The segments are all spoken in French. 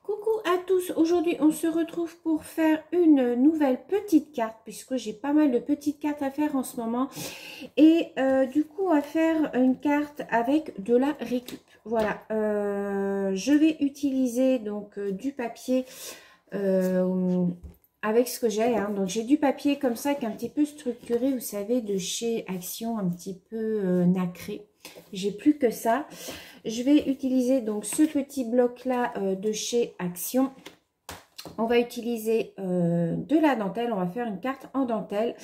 Coucou à tous, aujourd'hui on se retrouve pour faire une nouvelle petite carte puisque j'ai pas mal de petites cartes à faire en ce moment et du coup on va faire une carte avec de la récup. Voilà, je vais utiliser donc du papier avec ce que j'ai, hein. Donc j'ai du papier comme ça qui est un petit peu structuré, vous savez, de chez Action, un petit peu nacré. J'ai plus que ça. Je vais utiliser donc ce petit bloc là de chez Action. On va utiliser de la dentelle, on va faire une carte en dentelle.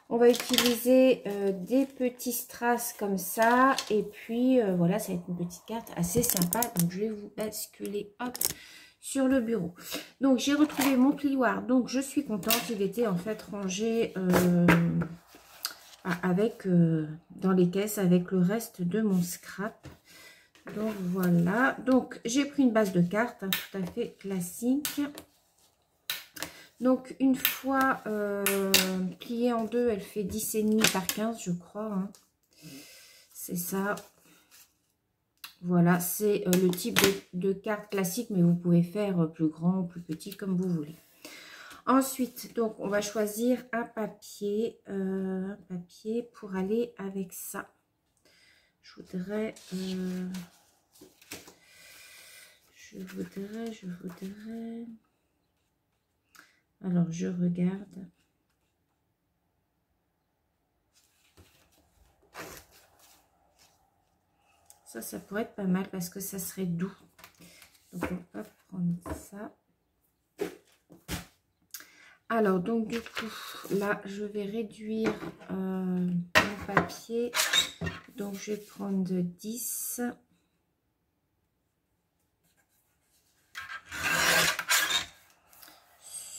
On va utiliser des petits strass comme ça. Et puis voilà, ça va être une petite carte assez sympa. Donc je vais vous basculer hop sur le bureau. Donc j'ai retrouvé mon plioir. Donc je suis contente. Il était en fait rangé avec dans les caisses avec le reste de mon scrap. Donc voilà, donc j'ai pris une base de cartes, hein, tout à fait classique. Donc une fois pliée en deux, elle fait 10,5 par 15 je crois, hein. C'est ça. Voilà, c'est le type de carte classique, mais vous pouvez faire plus grand, plus petit, comme vous voulez. Ensuite, donc on va choisir un papier pour aller avec ça. Je voudrais... Alors, je regarde. Ça pourrait être pas mal parce que ça serait doux. Donc, on va prendre ça. Alors, donc, du coup, là, je vais réduire mon papier. Donc, je vais prendre 10.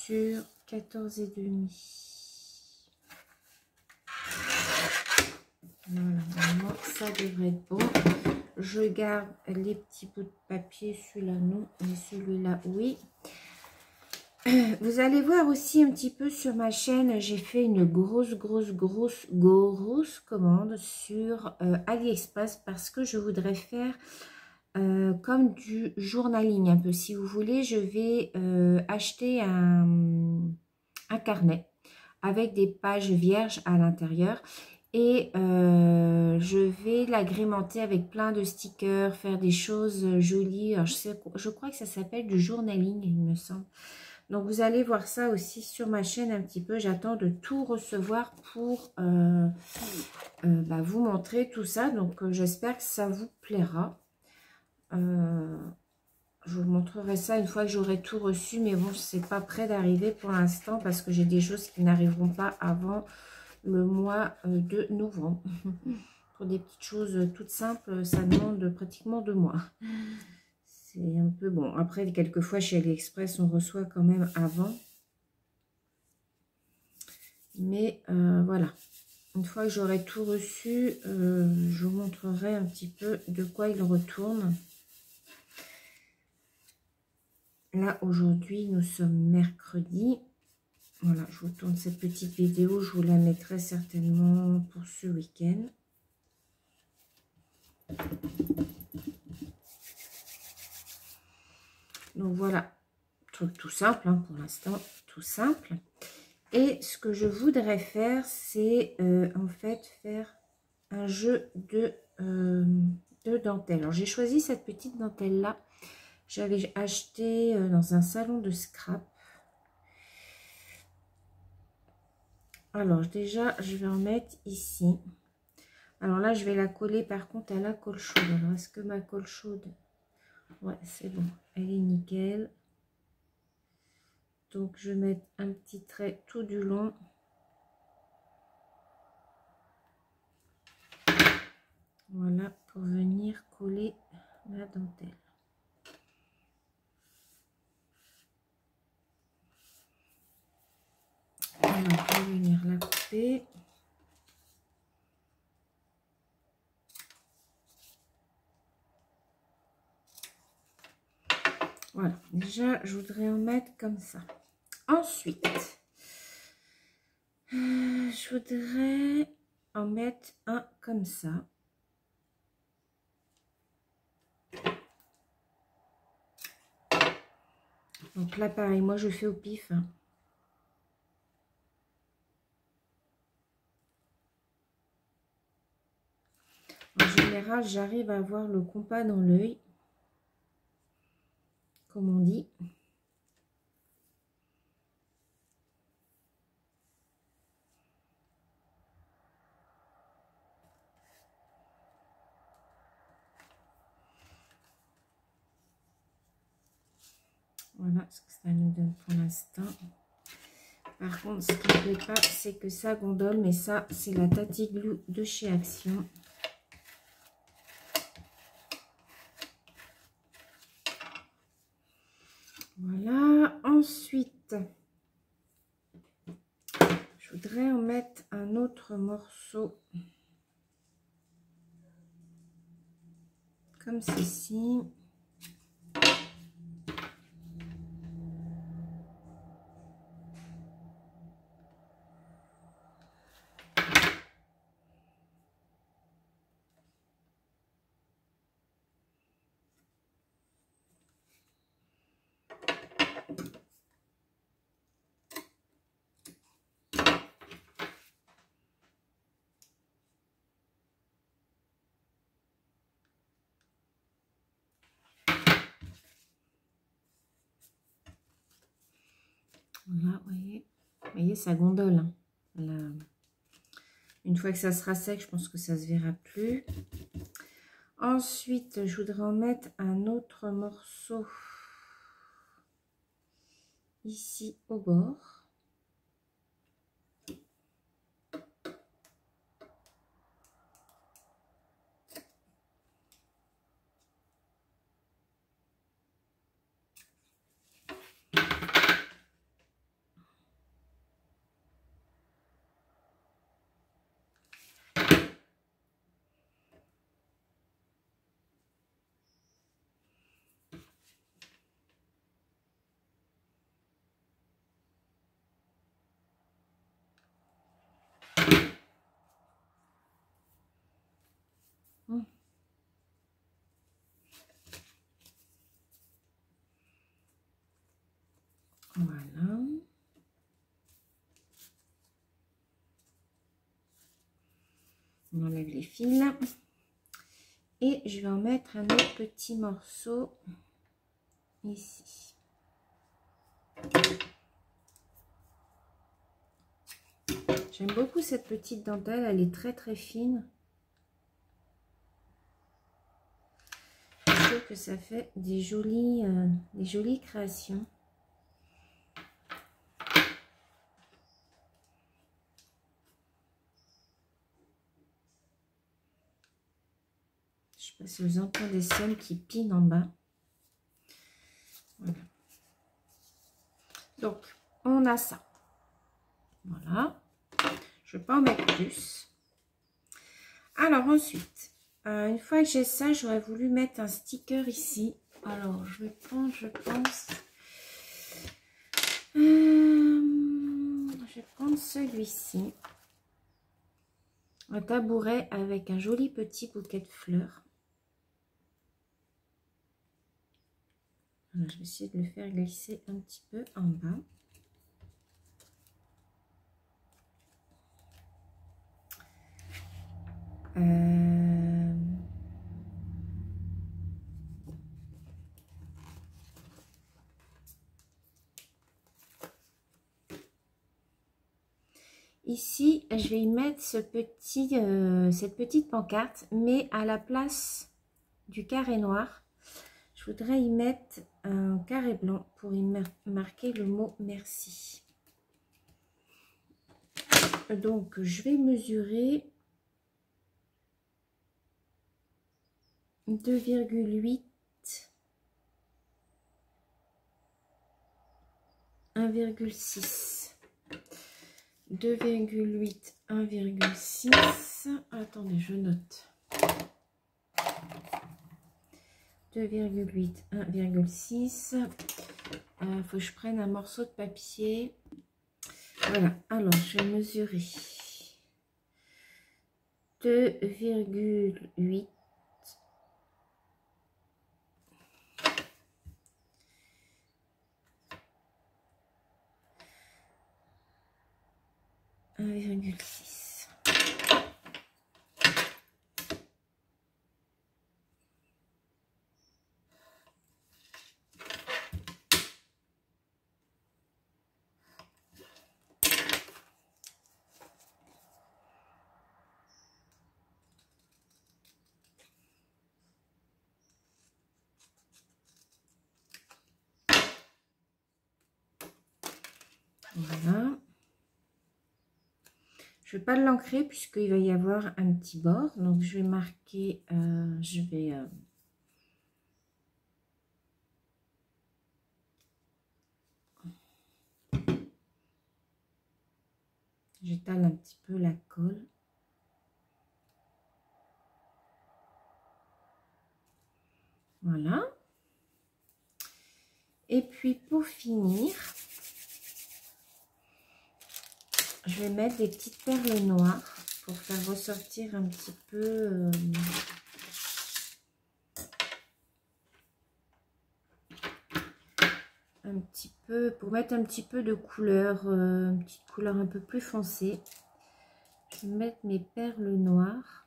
Sur 14,5. Voilà, normalement ça devrait être bon. Je garde les petits bouts de papier, celui-là non, mais celui-là oui. Vous allez voir aussi un petit peu sur ma chaîne, j'ai fait une grosse commande sur AliExpress parce que je voudrais faire comme du journaling un peu. Si vous voulez, je vais acheter un carnet avec des pages vierges à l'intérieur et je vais l'agrémenter avec plein de stickers, faire des choses jolies. Alors, je crois que ça s'appelle du journaling, il me semble. Donc vous allez voir ça aussi sur ma chaîne un petit peu. J'attends de tout recevoir pour vous montrer tout ça. Donc j'espère que ça vous plaira. Je vous montrerai ça une fois que j'aurai tout reçu, mais bon, c'est pas prêt d'arriver pour l'instant parce que j'ai des choses qui n'arriveront pas avant le mois de novembre. Pour des petites choses toutes simples, ça demande pratiquement 2 mois. C'est un peu bon. Après, quelquefois chez AliExpress, on reçoit quand même avant. Mais voilà. Une fois que j'aurai tout reçu, je vous montrerai un petit peu de quoi il retourne. Là, aujourd'hui, nous sommes mercredi. Voilà, je vous tourne cette petite vidéo. Je vous la mettrai certainement pour ce week-end. Donc, voilà. Truc tout simple, hein, pour l'instant. Tout simple. Et ce que je voudrais faire, c'est en fait faire un jeu de dentelle. Alors, j'ai choisi cette petite dentelle-là. J'avais acheté dans un salon de scrap. Alors, déjà, je vais en mettre ici. Alors là, je vais la coller par contre à la colle chaude. Alors, est-ce que ma colle chaude... Ouais, c'est bon. Elle est nickel. Donc, je vais mettre un petit trait tout du long. Voilà, pour venir coller la dentelle. Alors, je vais venir la couper. Voilà, déjà, je voudrais en mettre comme ça. Ensuite, je voudrais en mettre un comme ça. Donc là, pareil, moi je fais au pif. Hein. En général, j'arrive à avoir le compas dans l'œil, comme on dit. Voilà ce que ça nous donne pour l'instant. Par contre, ce qui ne me plaît pas, c'est que ça gondole, mais ça, c'est la Tati Glue de chez Action. Voilà. Ensuite, je voudrais en mettre un autre morceau. Comme ceci. Voilà, vous voyez, ça gondole. Hein. Là, une fois que ça sera sec, je pense que ça se verra plus. Ensuite, je voudrais en mettre un autre morceau ici au bord. Voilà. On enlève les fils. Et je vais en mettre un autre petit morceau ici. J'aime beaucoup cette petite dentelle, elle est très fine. Je trouve que ça fait des jolies créations. Je sais pas si vous entendez des sons qui pinent en bas. Voilà. Donc, on a ça. Voilà. Je ne vais pas en mettre plus. Alors, ensuite, une fois que j'ai ça, j'aurais voulu mettre un sticker ici. Alors, je vais prendre, je pense... je vais prendre celui-ci. Un tabouret avec un joli petit bouquet de fleurs. Alors, je vais essayer de le faire glisser un petit peu en bas. Ici, je vais y mettre cette petite pancarte, mais à la place du carré noir, je voudrais y mettre un carré blanc pour y marquer le mot merci. Donc, je vais mesurer 2,8, 1,6. 2,8, 1,6. Attendez, je note. 2,8, 1,6. Faut que je prenne un morceau de papier. Voilà, alors je vais mesurer 2,8. 1,6. Voilà. Je ne vais pas l'ancrer puisqu'il va y avoir un petit bord. Donc, je vais marquer, j'étale un petit peu la colle. Voilà. Et puis, pour finir, je vais mettre des petites perles noires pour faire ressortir un petit peu pour mettre un petit peu de couleur, une petite couleur un peu plus foncée. Je vais mettre mes perles noires.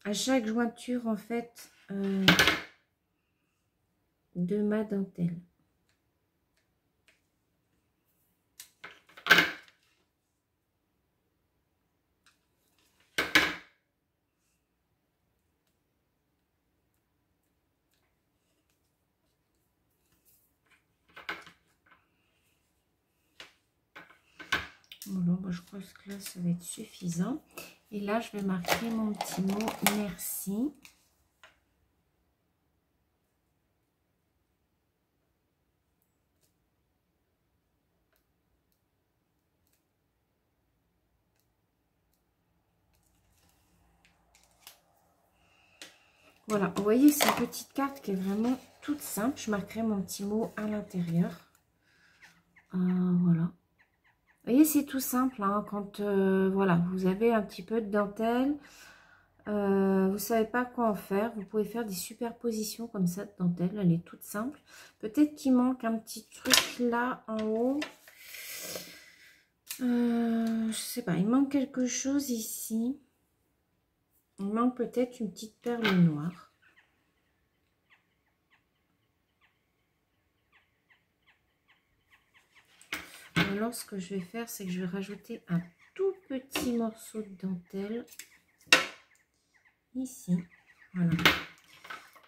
À chaque jointure en fait de ma dentelle. Voilà, bah, je pense que là ça va être suffisant. Et là je vais marquer mon petit mot merci. Voilà, vous voyez, c'est une petite carte qui est vraiment toute simple. Je marquerai mon petit mot à l'intérieur. Voilà. Vous voyez, c'est tout simple. Hein, quand voilà, vous avez un petit peu de dentelle, vous ne savez pas quoi en faire. Vous pouvez faire des superpositions comme ça de dentelle. Elle est toute simple. Peut-être qu'il manque un petit truc là en haut. Je sais pas, il manque quelque chose ici. Il manque peut-être une petite perle noire. Alors, ce que je vais faire, c'est que je vais rajouter un tout petit morceau de dentelle ici. Voilà.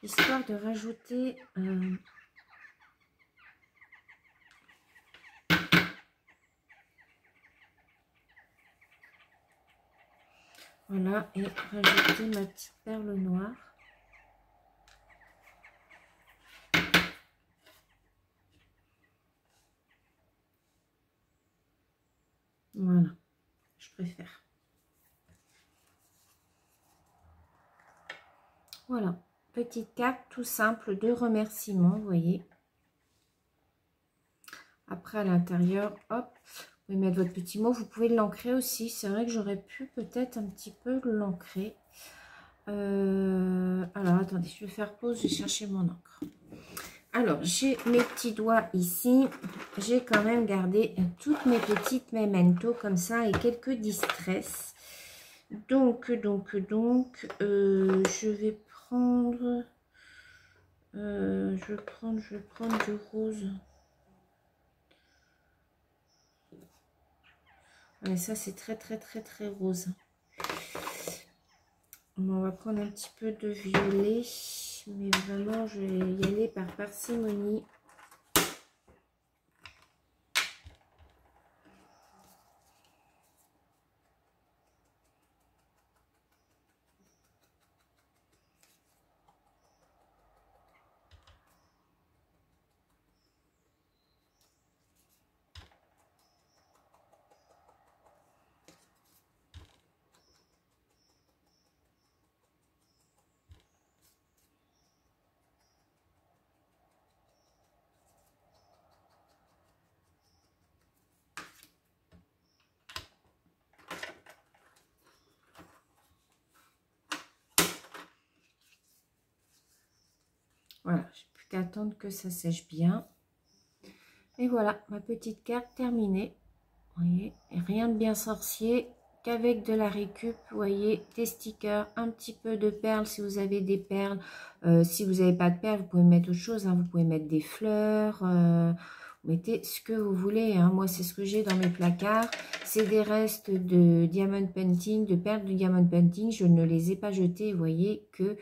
Histoire de rajouter voilà, et rajouter ma petite perle noire. Voilà, je préfère. Voilà, petite carte tout simple de remerciement, vous voyez. Après, à l'intérieur, hop, vous pouvez mettre votre petit mot. Vous pouvez l'ancrer aussi. C'est vrai que j'aurais pu peut-être un petit peu l'ancrer. Alors, attendez, je vais faire pause, je vais chercher mon encre. Alors, j'ai mes petits doigts ici. J'ai quand même gardé toutes mes petites mementos comme ça et quelques distress. Donc, je vais prendre... je vais prendre du rose. Ouais, ça, c'est très rose. On va prendre un petit peu de violet. Mais vraiment, je vais y aller par parcimonie. Voilà, j'ai plus qu'à attendre que ça sèche bien. Et voilà, ma petite carte terminée. Vous voyez, et rien de bien sorcier qu'avec de la récup. Vous voyez, des stickers, un petit peu de perles si vous avez des perles. Si vous n'avez pas de perles, vous pouvez mettre autre chose. Hein. Vous pouvez mettre des fleurs. Vous mettez ce que vous voulez. Hein. Moi, c'est ce que j'ai dans mes placards. C'est des restes de diamond painting, de perles de diamond painting. Je ne les ai pas jetées. Vous voyez que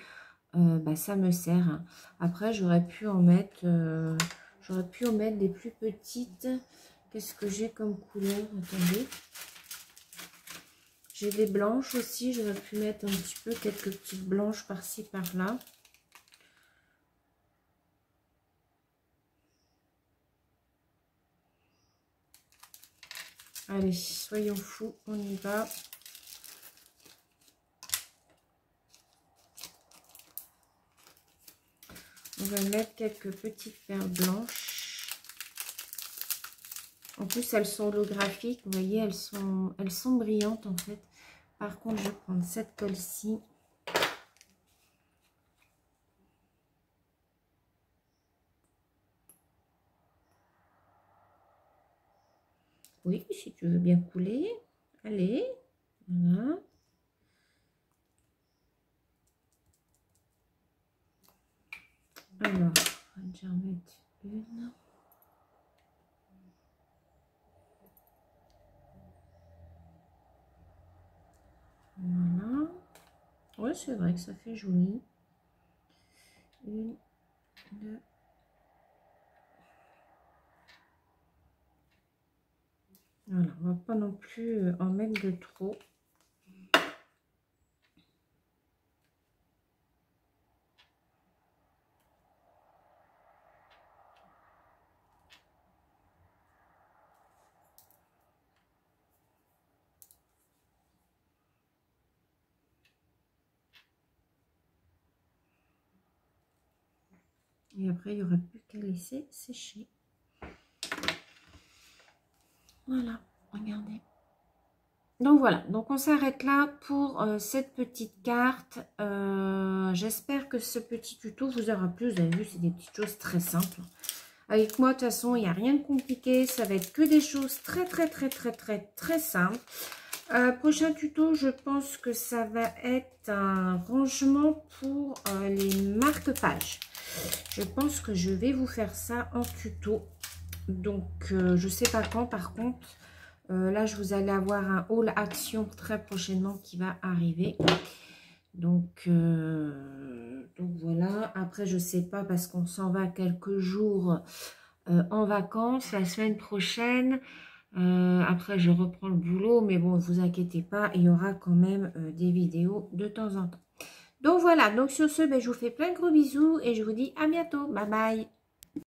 bah, ça me sert. Hein. Après, j'aurais pu en mettre des plus petites. Qu'est-ce que j'ai comme couleur? Attendez. J'ai des blanches aussi. J'aurais pu mettre un petit peu quelques petites blanches par-ci, par-là. Allez, soyons fous. On y va. On va mettre quelques petites perles blanches. En plus, elles sont holographiques. Vous voyez, elles sont brillantes en fait. Par contre, je vais prendre cette colle-ci. Oui, si tu veux bien couler. Allez, voilà. Alors, on va déjà en mettre une. Voilà. Ouais, c'est vrai que ça fait joli. Une, deux. Voilà, on va pas non plus en mettre de trop. Et après, il n'y aura plus qu'à laisser sécher. Voilà, regardez. Donc voilà, donc on s'arrête là pour cette petite carte. J'espère que ce petit tuto vous aura plu. Vous avez vu, c'est des petites choses très simples. Avec moi, de toute façon, il n'y a rien de compliqué. Ça va être que des choses très simples. Prochain tuto, je pense que ça va être un rangement pour les marque-pages. Je pense que je vais vous faire ça en tuto. Donc, je ne sais pas quand par contre. Là, je vous allez avoir un haul action très prochainement qui va arriver. Donc voilà. Après, je ne sais pas parce qu'on s'en va quelques jours en vacances la semaine prochaine. Après, je reprends le boulot. Mais bon, ne vous inquiétez pas. Il y aura quand même des vidéos de temps en temps. Donc voilà. Donc sur ce, ben, je vous fais plein de gros bisous et je vous dis à bientôt. Bye bye.